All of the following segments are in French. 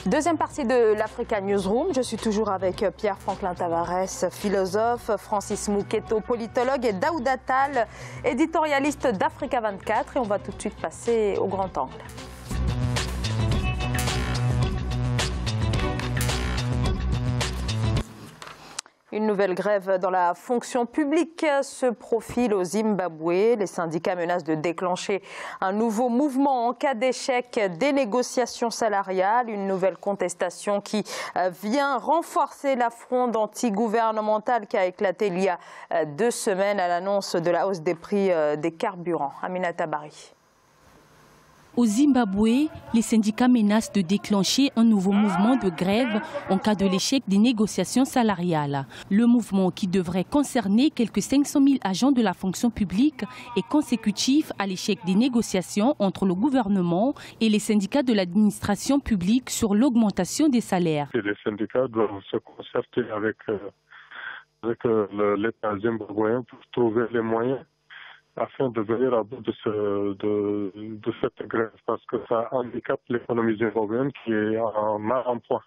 Deuxième partie de l'Africa Newsroom. Je suis toujours avec Pierre-Franklin Tavares, philosophe, Francis Mouketo, politologue, et Daouda Tall, éditorialiste d'Africa 24. Et on va tout de suite passer au grand angle. Une nouvelle grève dans la fonction publique se profile au Zimbabwe. Les syndicats menacent de déclencher un nouveau mouvement en cas d'échec des négociations salariales. Une nouvelle contestation qui vient renforcer la fronde anti-gouvernementale qui a éclaté il y a 2 semaines à l'annonce de la hausse des prix des carburants. Aminata Bari. Au Zimbabwe, les syndicats menacent de déclencher un nouveau mouvement de grève en cas de l'échec des négociations salariales. Le mouvement, qui devrait concerner quelques 500 000 agents de la fonction publique, est consécutif à l'échec des négociations entre le gouvernement et les syndicats de l'administration publique sur l'augmentation des salaires. Les syndicats doivent se concerter avec l'État zimbabwéen pour trouver les moyens afin de venir à bout de cette grève, parce que ça handicape l'économie zimbabwéenne qui est en mal en point.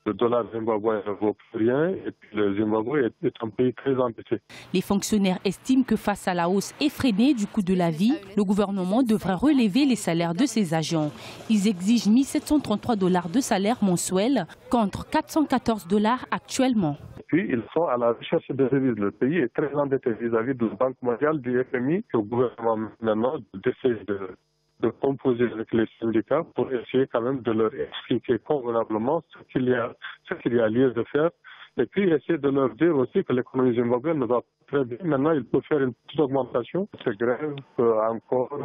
Le dollar zimbabwéen ne vaut plus rien et puis le Zimbabwe est un pays très endetté. Les fonctionnaires estiment que face à la hausse effrénée du coût de la vie, le gouvernement devrait relever les salaires de ses agents. Ils exigent 1 733 $ de salaire mensuel contre 414 $ actuellement. Puis ils sont à la recherche de devises. Le pays est très endetté vis-à-vis de la Banque mondiale, du FMI. Le gouvernement maintenant essaie de composer avec les syndicats pour essayer quand même de leur expliquer convenablement ce qu'il y a lieu de faire. Et puis essayer de leur dire aussi que l'économie zimbabwéenne ne va pas très bien. Maintenant, il peut faire une petite augmentation. Cette grève peut encore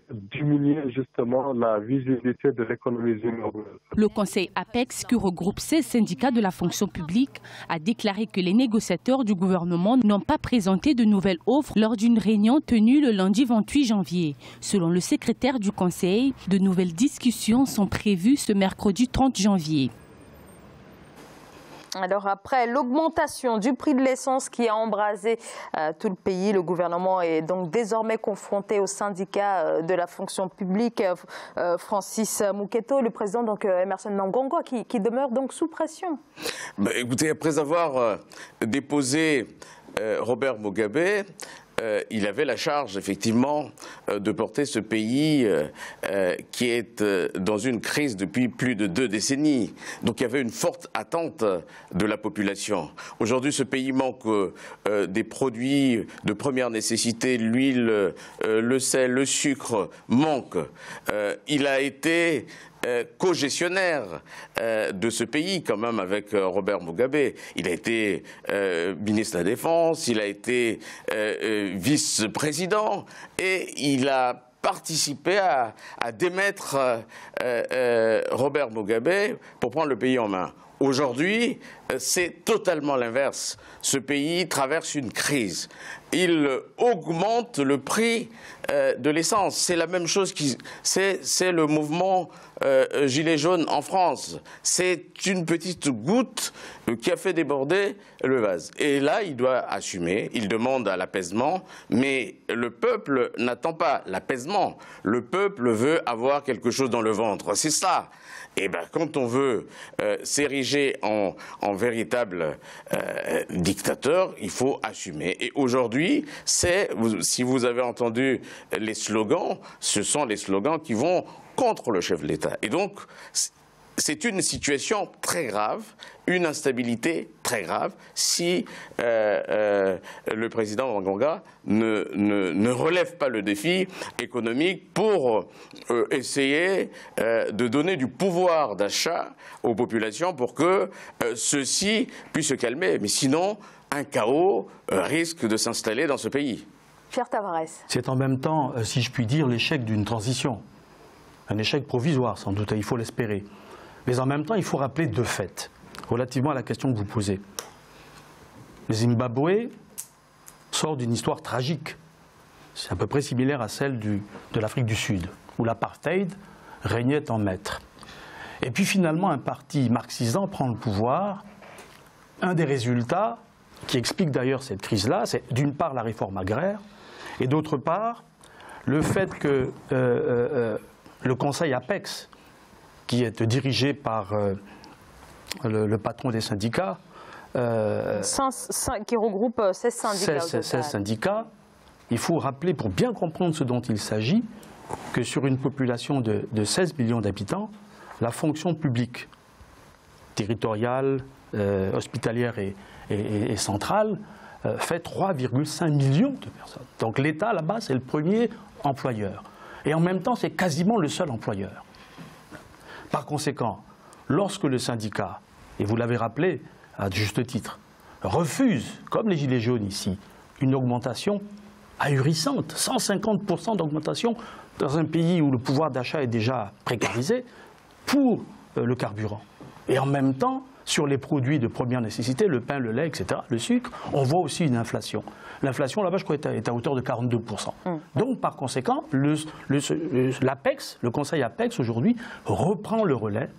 diminuer justement la visibilité de l'économie zimbabwéenne. Le conseil APEX, qui regroupe 16 syndicats de la fonction publique, a déclaré que les négociateurs du gouvernement n'ont pas présenté de nouvelles offres lors d'une réunion tenue le lundi 28 janvier. Selon le secrétaire du conseil, de nouvelles discussions sont prévues ce mercredi 30 janvier. Alors après l'augmentation du prix de l'essence qui a embrasé tout le pays, le gouvernement est donc désormais confronté aux syndicats de la fonction publique. Francis Mouketo, le président donc Emmerson Mnangagwa qui demeure donc sous pression. Écoutez, après avoir déposé Robert Mugabe, il avait la charge, effectivement, de porter ce pays qui est dans une crise depuis plus de 2 décennies. Donc il y avait une forte attente de la population. Aujourd'hui, ce pays manque des produits de première nécessité, l'huile, le sel, le sucre manque. Il a été co-gestionnaire de ce pays quand même avec Robert Mugabe. Il a été ministre de la Défense, il a été vice-président et il a participé à démettre Robert Mugabe pour prendre le pays en main. Aujourd'hui, c'est totalement l'inverse. Ce pays traverse une crise. Il augmente le prix de l'essence. C'est la même chose, c'est le mouvement Gilets jaunes en France. C'est une petite goutte qui a fait déborder le vase. Et là, il doit assumer, il demande à l'apaisement, mais le peuple n'attend pas l'apaisement. Le peuple veut avoir quelque chose dans le ventre. C'est ça. Et bien, quand on veut s'ériger en véritable dictateur, il faut assumer. Et aujourd'hui, si vous avez entendu les slogans, ce sont les slogans qui vont contre le chef de l'État. Et donc, c'est une situation très grave, une instabilité très grave, si le président Mnangagwa ne relève pas le défi économique pour essayer de donner du pouvoir d'achat aux populations pour que ceux-ci puissent se calmer. Mais sinon, un chaos risque de s'installer dans ce pays. Pierre Tavares. C'est en même temps, si je puis dire, l'échec d'une transition. Un échec provisoire, sans doute, il faut l'espérer. Mais en même temps, il faut rappeler 2 faits, relativement à la question que vous posez. Le Zimbabwe sort d'une histoire tragique. C'est à peu près similaire à celle de l'Afrique du Sud, où l'apartheid régnait en maître. Et puis finalement, un parti marxisant prend le pouvoir. Un des résultats, qui explique d'ailleurs cette crise-là, c'est d'une part la réforme agraire, et d'autre part, le fait que le Conseil APEX qui est dirigé par le patron des syndicats. Qui regroupe 16 syndicats. 16 syndicats. Il faut rappeler, pour bien comprendre ce dont il s'agit, que sur une population de 16 millions d'habitants, la fonction publique territoriale, hospitalière et centrale fait 3,5 millions de personnes. Donc l'État, là-bas, c'est le premier employeur. Et en même temps, c'est quasiment le seul employeur. Par conséquent, lorsque le syndicat, et vous l'avez rappelé à juste titre, refuse, comme les Gilets jaunes ici, une augmentation ahurissante, 150% d'augmentation dans un pays où le pouvoir d'achat est déjà précarisé pour le carburant. Et en même temps, sur les produits de première nécessité, le pain, le lait, etc., le sucre, on voit aussi une inflation. L'inflation, là-bas, je crois, est à hauteur de 42%. Donc, par conséquent, l'APEX, le Conseil APEX, aujourd'hui, reprend le relais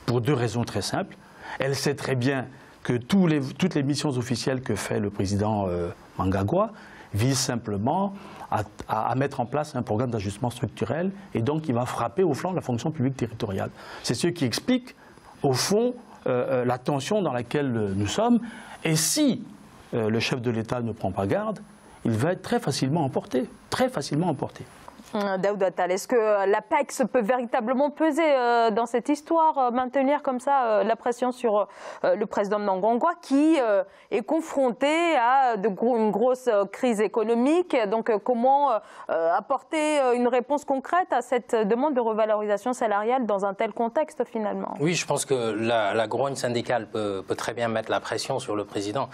pour deux raisons très simples. Elle sait très bien que toutes les missions officielles que fait le président Mnangagwa visent simplement à mettre en place un programme d'ajustement structurel, et donc il va frapper au flanc de la fonction publique territoriale. C'est ce qui explique, au fond, la tension dans laquelle nous sommes. Et si le chef de l'État ne prend pas garde, il va être très facilement emporté. Très facilement emporté. Daoud Attal, est-ce que l'APEX peut véritablement peser dans cette histoire, maintenir comme ça la pression sur le président Mnangagwa qui est confronté à une grosse crise économique? Donc comment apporter une réponse concrète à cette demande de revalorisation salariale dans un tel contexte finalement? Oui, je pense que la grogne syndicale peut très bien mettre la pression sur le président.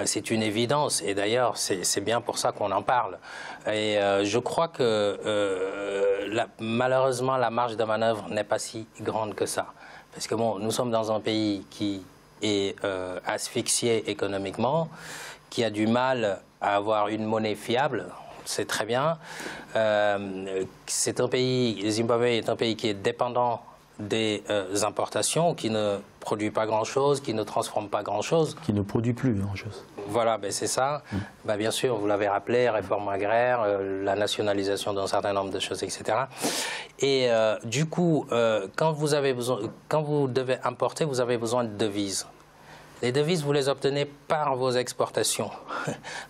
C'est une évidence, et d'ailleurs c'est bien pour ça qu'on en parle. Et je crois que malheureusement, la marge de manœuvre n'est pas si grande que ça. Parce que bon, nous sommes dans un pays qui est asphyxié économiquement, qui a du mal à avoir une monnaie fiable, c'est très bien. C'est un pays, le Zimbabwe est un pays qui est dépendant des importations, qui ne produit pas grand-chose, qui ne transforme pas grand-chose. Qui ne produit plus grand-chose. Voilà, ben c'est ça. Ben bien sûr, vous l'avez rappelé, réforme agraire, la nationalisation d'un certain nombre de choses, etc. Et du coup, quand vous devez importer, vous avez besoin de devises. Les devises, vous les obtenez par vos exportations.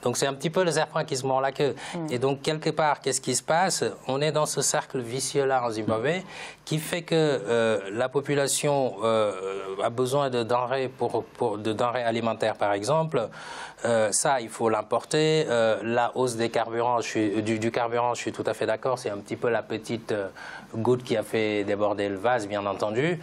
Donc c'est un petit peu le serpent qui se mord la queue. Et donc quelque part, qu'est-ce qui se passe? On est dans ce cercle vicieux-là en Zimbabwe qui fait que la population a besoin de denrées, de denrées alimentaires par exemple. Ça, il faut l'importer. La hausse des carburants, du carburant, je suis tout à fait d'accord. C'est un petit peu la petite goutte qui a fait déborder le vase, bien entendu.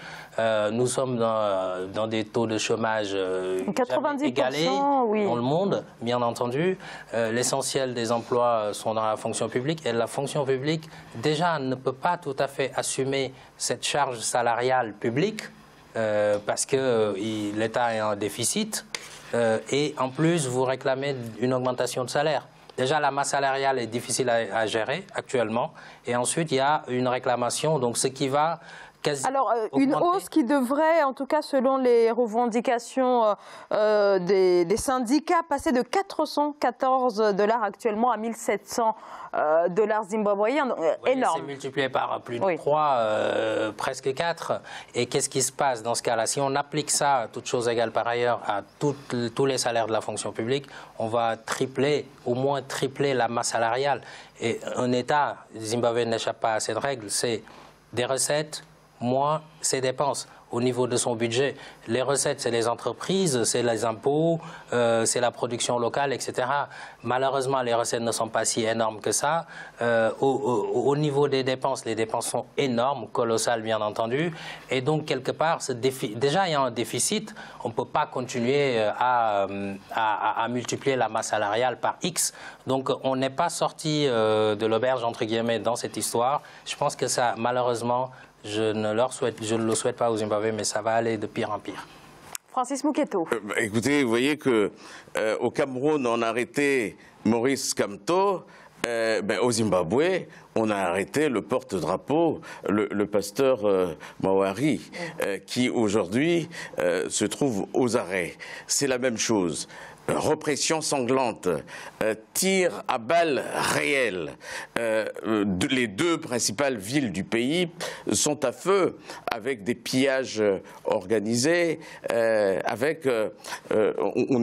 Nous sommes dans des taux de chômage 90% égalés oui. dans le monde, bien entendu. L'essentiel des emplois sont dans la fonction publique. Et la fonction publique, déjà, ne peut pas tout à fait assumer cette charge salariale publique parce que l'État est en déficit. Et en plus, vous réclamez une augmentation de salaire. Déjà, la masse salariale est difficile à gérer actuellement. Et ensuite, il y a une réclamation, donc ce qui va quasi une hausse qui devrait, en tout cas selon les revendications des syndicats, passer de 414 $, actuellement à 1700 $ zimbabwéens, énorme. C'est multiplié par plus de 3, presque 4. Et qu'est-ce qui se passe dans ce cas-là? Si on applique ça, toutes choses égales par ailleurs, à tous les salaires de la fonction publique, on va tripler, au moins tripler la masse salariale. Et un État, Zimbabwe n'échappe pas à cette règle, c'est des recettes moins ses dépenses au niveau de son budget. Les recettes, c'est les entreprises, c'est les impôts, c'est la production locale, etc. Malheureusement, les recettes ne sont pas si énormes que ça. Au niveau des dépenses, les dépenses sont énormes, colossales bien entendu. Et donc, quelque part, déjà, il y a un déficit. On ne peut pas continuer à multiplier la masse salariale par X. Donc, on n'est pas sorti de l'auberge, entre guillemets, dans cette histoire. Je pense que ça, malheureusement, je ne le souhaite pas aux Zimbabwe, mais ça va aller de pire en pire. Francis Mouketo. Écoutez, vous voyez que au Cameroun, on a arrêté Maurice Kamto. Au Zimbabwe, on a arrêté le porte-drapeau, le pasteur Mawari, qui aujourd'hui se trouve aux arrêts. C'est la même chose. répression sanglante, tir à balles réelles. Les deux principales villes du pays sont à feu, avec des pillages organisés, on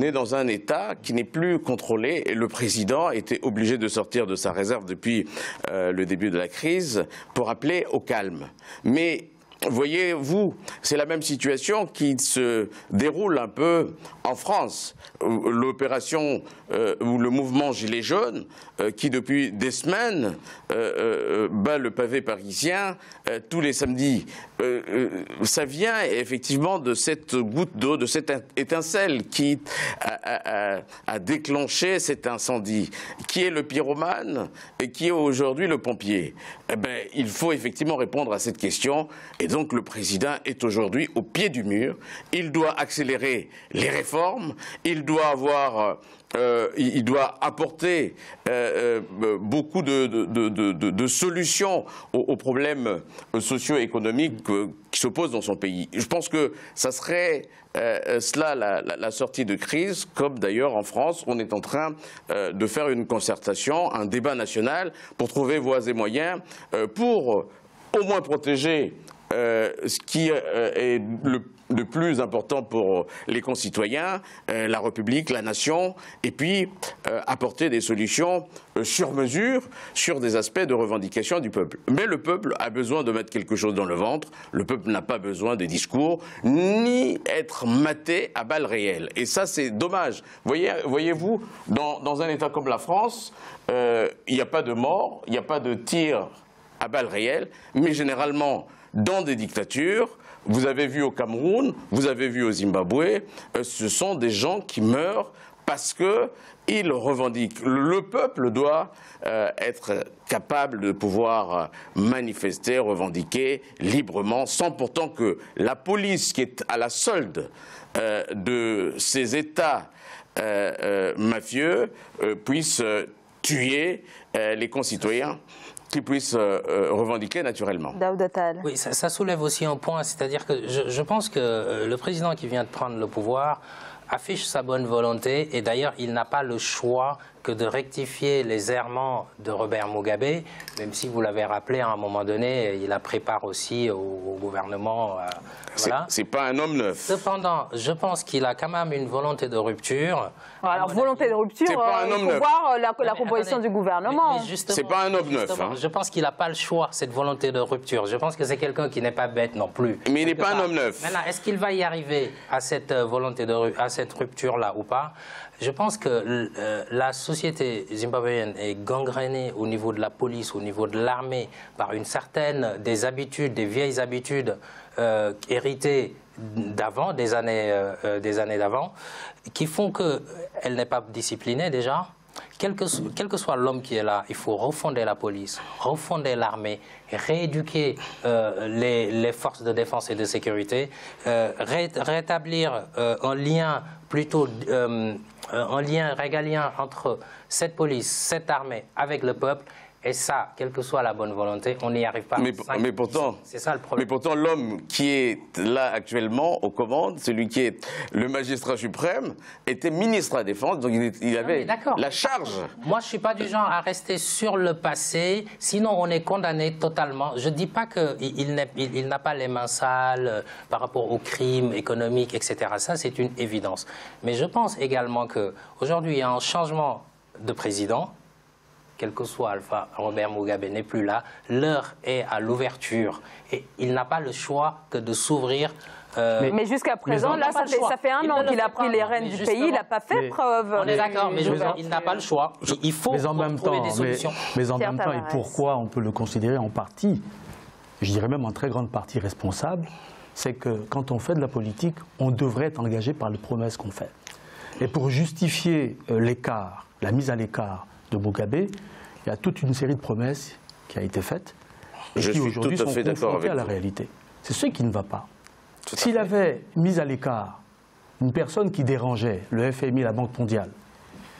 est dans un État qui n'est plus contrôlé, et le président était obligé de sortir de sa réserve depuis le début de la crise pour appeler au calme. Mais voyez-vous, c'est la même situation qui se déroule un peu en France. L'opération ou le mouvement Gilets jaunes, qui depuis des semaines bat le pavé parisien tous les samedis. Ça vient effectivement de cette goutte d'eau, de cette étincelle qui a déclenché cet incendie. Qui est le pyromane et qui est aujourd'hui le pompier? Eh bien, il faut effectivement répondre à cette question. Et donc le président est aujourd'hui au pied du mur. Il doit accélérer les réformes. Il doit apporter beaucoup de solutions aux problèmes socio-économiques qui se posent dans son pays. Je pense que ça serait cela la sortie de crise, comme d'ailleurs en France, on est en train de faire une concertation, un débat national pour trouver voies et moyens pour au moins protéger ce qui est le plus important pour les concitoyens, la République, la nation, et puis apporter des solutions sur mesure sur des aspects de revendication du peuple. Mais le peuple a besoin de mettre quelque chose dans le ventre, le peuple n'a pas besoin des discours, ni être maté à balles réelles. Et ça, c'est dommage. Voyez-vous, dans un État comme la France, il n'y a pas de mort, il n'y a pas de tir à balles réelles, mais généralement, dans des dictatures, vous avez vu au Cameroun, vous avez vu au Zimbabwe, ce sont des gens qui meurent parce qu'ils revendiquent. Le peuple doit être capable de pouvoir manifester, revendiquer librement, sans pourtant que la police, qui est à la solde de ces États mafieux, puisse tuer les concitoyens qui puissent revendiquer naturellement. Daouda Attal. Oui, ça soulève aussi un point, c'est-à-dire que je pense que le président qui vient de prendre le pouvoir affiche sa bonne volonté, et d'ailleurs il n'a pas le choix que de rectifier les errements de Robert Mugabe, même si vous l'avez rappelé à un moment donné, il a pris part aussi au gouvernement. Voilà. C'est pas un homme neuf. Cependant, je pense qu'il a quand même une volonté de rupture. Alors, volonté de rupture, il faut voir la composition du gouvernement. C'est pas un homme neuf. Hein. Je pense qu'il n'a pas le choix, cette volonté de rupture. Je pense que c'est quelqu'un qui n'est pas bête non plus. Mais il n'est pas un homme neuf. Maintenant, est-ce qu'il va y arriver à cette volonté à cette rupture-là ou pas? Je pense que la société zimbabwéenne est gangrénée au niveau de la police, au niveau de l'armée, par une certaine des habitudes, des vieilles habitudes héritées d'avant, des années d'avant, qui font qu'elle n'est pas disciplinée déjà. Quel que soit l'homme qui est là, il faut refonder la police, refonder l'armée, rééduquer les forces de défense et de sécurité, rétablir un lien plutôt un lien régalien entre cette police, cette armée avec le peuple. Et ça, quelle que soit la bonne volonté, on n'y arrive pas. Mais pourtant, c'est ça le problème. Mais pourtant, l'homme qui est là actuellement aux commandes, celui qui est le magistrat suprême, était ministre de la Défense, donc il avait la charge. Moi, je ne suis pas du genre à rester sur le passé, sinon on est condamné totalement. Je ne dis pas qu'il n'a pas les mains sales par rapport aux crimes économiques, etc. Ça, c'est une évidence. Mais je pense également qu'aujourd'hui, il y a un changement de président. Quel que soit Alpha, Robert Mugabe n'est plus là. L'heure est à l'ouverture. Et il n'a pas le choix que de s'ouvrir. Mais jusqu'à présent, là, ça fait un an qu'il a pris les rênes du pays. Il n'a pas fait preuve. On est d'accord, mais il n'a pas le choix. Il faut trouver des solutions. Mais en même temps, et pourquoi on peut le considérer en partie, je dirais même en très grande partie responsable, c'est que quand on fait de la politique, on devrait être engagé par les promesses qu'on fait. Et pour justifier l'écart, la mise à l'écart de Mugabe, il y a toute une série de promesses qui a été faite et qui aujourd'hui sont confrontées à la réalité. C'est ce qui ne va pas. S'il avait mis à l'écart une personne qui dérangeait le FMI, la Banque mondiale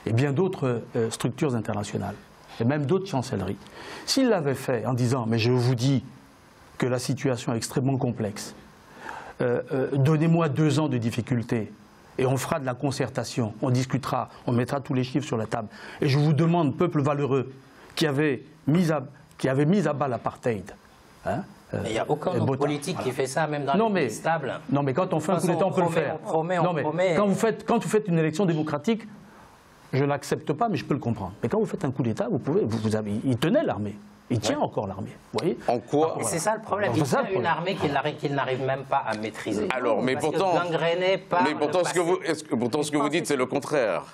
et bien d'autres structures internationales et même d'autres chancelleries, s'il l'avait fait en disant « mais je vous dis que la situation est extrêmement complexe, donnez-moi 2 ans de difficultés et on fera de la concertation, on discutera, on mettra tous les chiffres sur la table. Et je vous demande, peuple valeureux, qui avait mis à bas l'apartheid, hein, il n'y a aucun homme politique qui fait ça, même dans les pays stables. Non, mais quand on fait un coup d'État, on peut le faire. Quand vous faites une élection démocratique, je ne l'accepte pas, mais je peux le comprendre. Mais quand vous faites un coup d'État, il tenait l'armée. Il tient encore l'armée. Vous voyez ? En quoi ? Et c'est ça le problème. Il tient une armée qu'il n'arrive même pas à maîtriser. Alors, mais pourtant, ce que vous dites, c'est le contraire.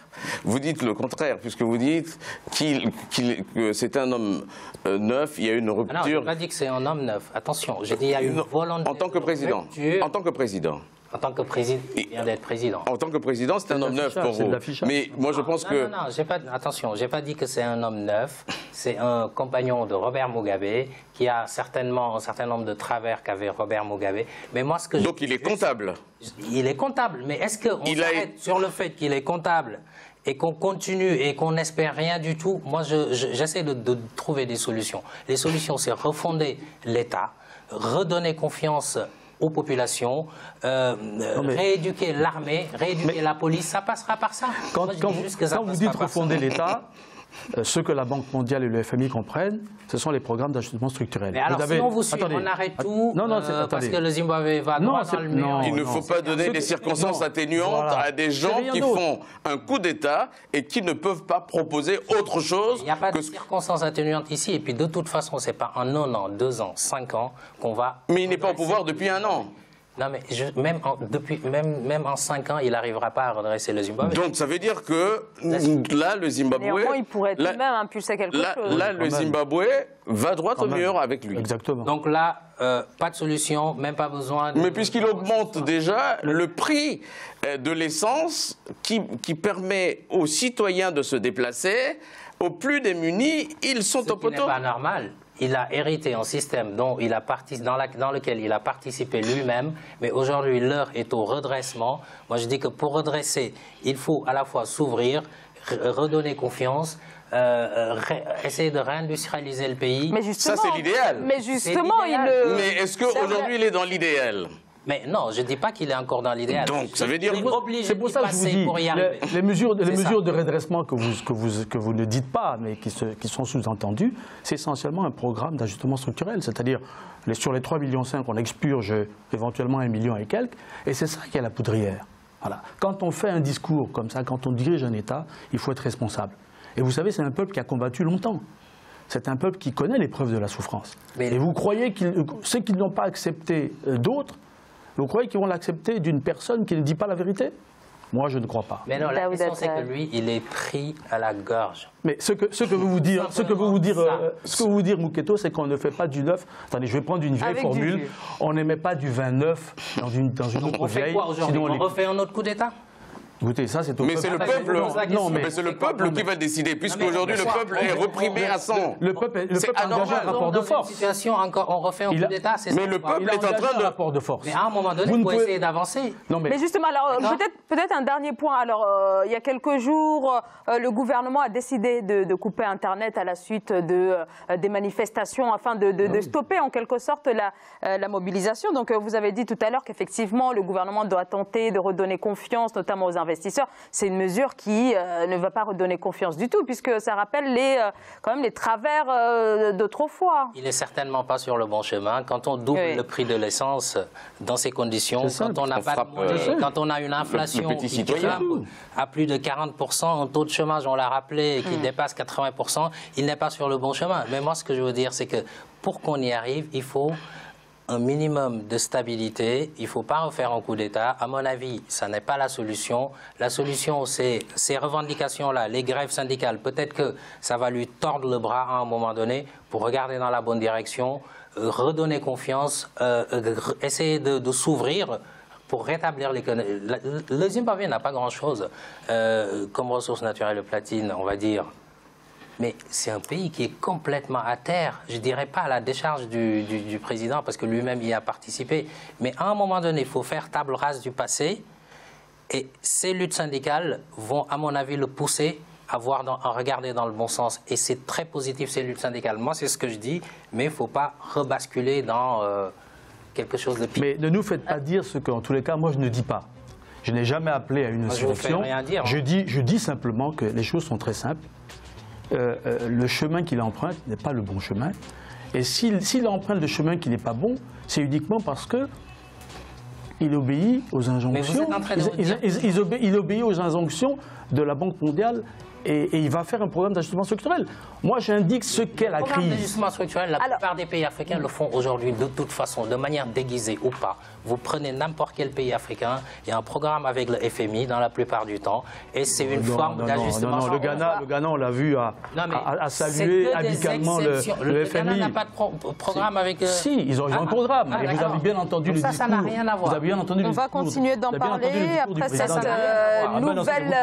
Vous dites le contraire, puisque vous dites que c'est un homme neuf, il y a une rupture. Non, je n'ai pas dit que c'est un homme neuf. Attention, j'ai dit il y a une volonté. En tant que président. En tant que président. En tant que président, il vient d'être président. En tant que président, c'est un homme neuf pour vous. Mais moi, je pense que... Non, attention, je n'ai pas dit que c'est un homme neuf. C'est un compagnon de Robert Mugabe qui a certainement un certain nombre de travers qu'avait Robert Mugabe. Mais moi, donc il est comptable. Il est comptable. Mais est-ce qu'on s'arrête sur le fait qu'il est comptable et qu'on continue et qu'on n'espère rien du tout? Moi, j'essaie de trouver des solutions. Les solutions, c'est refonder l'État, redonner confiance aux populations, rééduquer l'armée, rééduquer la police, ça passera par ça. Quand vous dites refonder l'État, ce que la Banque mondiale et le FMI comprennent, ce sont les programmes d'ajustement structurel. Mais alors, sinon vous suivez, on arrête tout parce que le Zimbabwe va droit dans le mur. Il ne faut pas donner des circonstances atténuantes à des gens qui font un coup d'État et qui ne peuvent pas proposer autre chose. Il n'y a pas de circonstances atténuantes ici. Et puis de toute façon, ce n'est pas en 1 an, 2 ans, 5 ans qu'on va... Mais il n'est pas au pouvoir depuis 1 an. Non, mais même en 5 ans, il n'arrivera pas à redresser le Zimbabwe. Donc ça veut dire que là, le Zimbabwe... Néanmoins, il pourrait tout de même impulser quelque chose. Là, le Zimbabwe va droit au mur avec lui. Exactement. Donc là, pas de solution, même pas besoin de... Mais puisqu'il augmente déjà le prix de l'essence qui permet aux citoyens de se déplacer, aux plus démunis, ils sont au poteau. Ce n'est pas normal. Il a hérité un système dans lequel il a participé lui-même, mais aujourd'hui l'heure est au redressement. Moi je dis que pour redresser, il faut à la fois s'ouvrir, redonner confiance, essayer de réindustrialiser le pays. Mais justement, ça c'est l'idéal. Mais justement, Mais est-ce qu'aujourd'hui il est dans l'idéal ? Mais non, je ne dis pas qu'il est encore dans l'idéal. Donc, ça veut dire... C'est pour ça que je vous dis, les mesures de redressement que vous ne dites pas, mais qui sont sous-entendues, c'est essentiellement un programme d'ajustement structurel. C'est-à-dire, sur les 3,5 millions, on expurge éventuellement 1 million et quelques, et c'est ça qui est la poudrière. Voilà. Quand on fait un discours comme ça, quand on dirige un État, il faut être responsable. Et vous savez, c'est un peuple qui a combattu longtemps. C'est un peuple qui connaît l'épreuve de la souffrance. Et vous croyez ceux qui n'ont pas accepté d'autres, vous croyez qu'ils vont l'accepter d'une personne qui ne dit pas la vérité? Moi, je ne crois pas. Mais non, la question, c'est que lui, il est pris à la gorge. Mais ce que vous vous dire, Mouketo, c'est qu'on ne fait pas du neuf. Attendez, je vais prendre une vieille formule. On ne met pas du vin neuf dans une autre vieille. On fait quoi aujourd'hui? On refait un autre coup d'État? Écoutez, ça c'est au mais c'est le peuple. Non, mais c'est le peuple qui va décider, puisqu'aujourd'hui le peuple est reprimé à 100. Le peuple a engagé un rapport de force. Situation encore, on refait un coup d'État, c'est ça. Mais le peuple est en train de rapport de force. Mais à un moment donné, il faut essayer d'avancer. Mais justement, alors peut-être un dernier point. Alors, il y a quelques jours, le gouvernement a décidé de couper Internet à la suite des manifestations afin de stopper en quelque sorte la mobilisation. Donc, vous avez dit tout à l'heure qu'effectivement, le gouvernement doit tenter de redonner confiance, notamment aux investisseurs. C'est une mesure qui ne va pas redonner confiance du tout, puisque ça rappelle quand même les travers d'autrefois. Il n'est certainement pas sur le bon chemin. Quand on double le prix de l'essence dans ces conditions, quand on n'a pas de monnaie, quand on a une inflation qui grimpe à plus de 40%, un taux de chômage, on l'a rappelé, qui dépasse 80%, il n'est pas sur le bon chemin. Mais moi, ce que je veux dire, c'est que pour qu'on y arrive, il faut un minimum de stabilité, il ne faut pas refaire un coup d'État. À mon avis, ça n'est pas la solution. La solution, c'est ces revendications-là, les grèves syndicales. Peut-être que ça va lui tordre le bras à un moment donné pour regarder dans la bonne direction, redonner confiance, essayer de s'ouvrir pour rétablir l'économie. Le Zimbabwe n'a pas grand-chose comme ressources naturelles de platine, on va dire. Mais c'est un pays qui est complètement à terre. Je ne dirais pas à la décharge du président, parce que lui-même y a participé. Mais à un moment donné, il faut faire table rase du passé. Et ces luttes syndicales vont, à mon avis, le pousser à regarder dans le bon sens. Et c'est très positif, ces luttes syndicales. Moi, c'est ce que je dis, mais il ne faut pas rebasculer dans quelque chose de pire. Mais ne nous faites pas dire ce qu'en tous les cas, moi, je ne dis pas. Je n'ai jamais appelé à une insurrection. Je dis simplement que les choses sont très simples. Le chemin qu'il emprunte n'est pas le bon chemin. Et s'il emprunte le chemin qui n'est pas bon, c'est uniquement parce que il obéit aux injonctions. Il obéit aux injonctions de la Banque mondiale. Et il va faire un programme d'ajustement structurel. Moi, j'indique ce qu'est la crise. Le programme d'ajustement structurel, la plupart des pays africains le font aujourd'hui de toute façon, de manière déguisée ou pas. Vous prenez n'importe quel pays africain, il y a un programme avec le FMI dans la plupart du temps, et c'est une forme d'ajustement. Non, le Ghana, on l'a vu à saluer amicalement le FMI. Le Ghana n'a pas de programme avec... Si, ils ont un programme. Et vous avez bien entendu le discours. Ça n'a rien à voir. Vous avez bien entendu le discours. On va continuer d'en parler après cette nouvelle...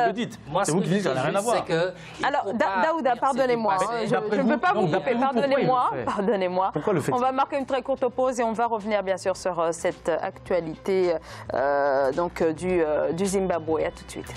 Moi, ce que je dis, c'est que... Alors, Daouda, pardonnez-moi. Je ne peux pas vous couper. Pardonnez-moi. Pourquoi le faites-vous? On va marquer une très courte pause et on va revenir bien sûr sur cette actualité du Zimbabwe. À tout de suite.